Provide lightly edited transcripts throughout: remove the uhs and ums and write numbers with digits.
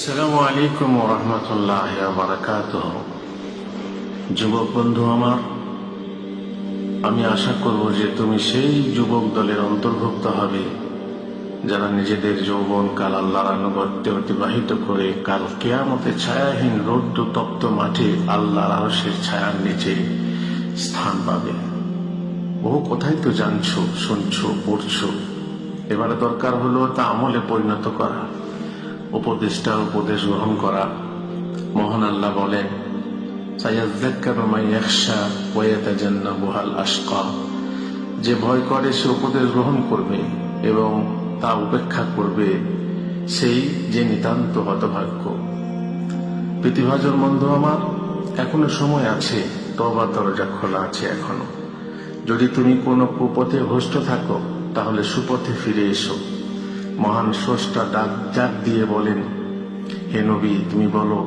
আসসালামু আলাইকুম ওয়া রাহমাতুল্লাহি ওয়া বারাকাতুহু। যুবক বন্ধু আমার, আমি আশা করব যে তুমি সেই যুবক দলের অন্তর্ভুক্ত হবে যারা নিজেদের যৌবনকাল আল্লাহর আনুগত্যে অতিবাহিত করে কাল কিয়ামতে ছায়াহীন রৌদ্র তপ্ত মাঠে আল্লাহর আরশের ছায়ার নিচে স্থান পাবে। বহু কথাই তো জানছো, শুনছো, পড়ছো, এবারে দরকার হলো তা আমলে পরিণত করা, উপদেষ্টার উপদেশ গ্রহণ করা। মহান আল্লাহ বলেন, সায়াযযাক্কারু মান ইয়াখশা ওয়া ইয়াতাজান্নাবুহাল আশকা। যে ভয় করে সে উপদেশ গ্রহণ করবে এবং তা উপেক্ষা করবে সেই যে নিতান্ত হতভাগ্য। প্রীতিভাজন বন্ধু আমার, এখনো সময় আছে, তওবার দরজা খোলা আছে এখনো। যদি তুমি কোনো কুপথে ভ্রষ্ট থাকো তাহলে সুপথে ফিরে এসো। মহান স্রষ্টা ডাক দিয়ে বলেন, হে নবী, তুমি বলো,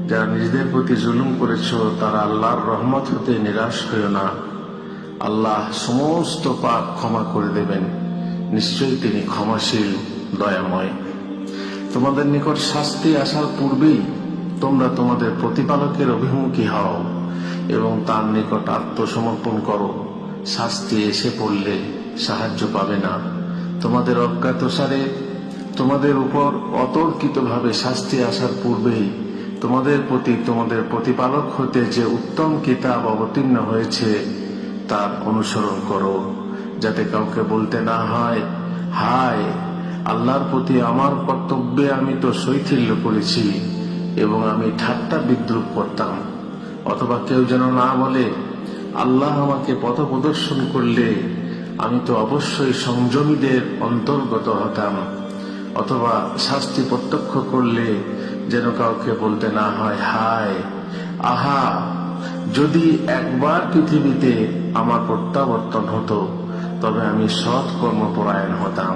যারা নিজেদের প্রতি জুলুম করেছ তারা আল্লাহর রহমত হতে নিরাশ হইও না। আল্লাহ সমস্ত পাপ ক্ষমা করে দেবেন, নিশ্চয়ই তিনি ক্ষমাশীল, দয়াময়। তোমাদের নিকট শাস্তি আসার পূর্বেই তোমরা তোমাদের প্রতিপালকের অভিমুখী হও এবং তার নিকট আত্মসমর্পণ করো। শাস্তি এসে পড়লে সাহায্য পাবে না। তোমাদের অজ্ঞাতসারে তোমাদের উপর অতর্কিতভাবে শাস্তি আসার পূর্বেই তোমাদের প্রতি তোমাদের প্রতিপালক হতে যে উত্তম কিতাব অবতীর্ণ হয়েছে তার অনুসরণ করো, যাতে কাউকে বলতে না হয়, হায়, আল্লাহর প্রতি আমার কর্তব্যে আমি তো শৈথিল্য করেছি এবং আমি ঠাট্টা বিদ্রুপ করতাম। অথবা কেউ যেন না বলে, আল্লাহ আমাকে পথ প্রদর্শন করলে আমি তো অবশ্যই সংযমীদের অন্তর্গত হতাম। অথবা শাস্তি প্রত্যক্ষ করলে যেন কাউকে বলতে না হয়, হায়, আহা, যদি একবার পৃথিবীতে আমার প্রত্যাবর্তন হতো তবে আমি সৎ কর্মপরায়ণ হতাম।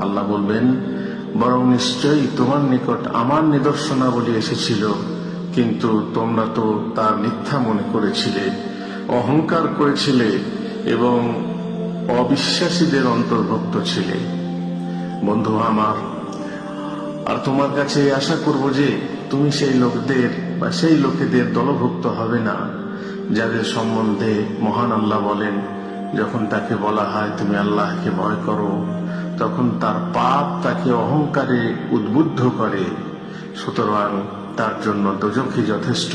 আল্লাহ বলবেন, বরং নিশ্চয়ই তোমার নিকট আমার নিদর্শনাবলী এসেছিল, কিন্তু তোমরা তো তা মিথ্যা মনে করেছিলে, অহংকার করেছিলে এবং অবিশ্বাসীদের অন্তর্ভুক্ত ছিলে। বন্ধু আমার, আর তোমার কাছে আশা করব যে তুমি সেই লোকদের বা সেই লোকেদের দলভুক্ত হবে না যাদের সম্বন্ধে মহান আল্লাহ বলেন, যখন তাকে বলা হয় তুমি আল্লাহকে ভয় করো, তখন তার পাপ তাকে অহংকারে উদ্বুদ্ধ করে। সুতরাং তার জন্য দোজখই যথেষ্ট,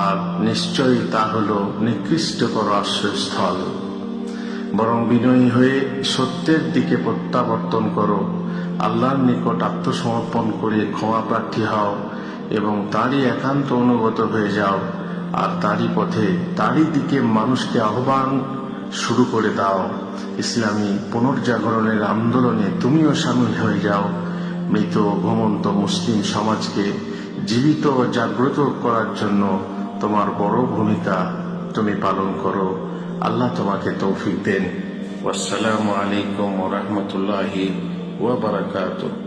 আর নিশ্চয়ই তা হলো নিকৃষ্টকর আশ্রয়স্থল। বরং বিনয়ী হয়ে সত্যের দিকে প্রত্যাবর্তন করো, আল্লাহর নিকট আত্মসমর্পণ করে ক্ষমা প্রার্থী হও এবং তারই একান্ত অনুগত হয়ে যাও। আর তারই পথে, তারই দিকে মানুষকে আহ্বান শুরু করে দাও। ইসলামী পুনর্জাগরণের আন্দোলনে তুমিও সামিল হয়ে যাও। মৃত ঘুমন্ত মুসলিম সমাজকে জীবিত ও জাগ্রত করার জন্য তোমার বড় ভূমিকা তুমি পালন করো। আল্লাহ তোমাকে তৌফিক দেন। আসসালামু আলাইকুম ওয়া রাহমাতুল্লাহি ওয়া বারাকাতুহু।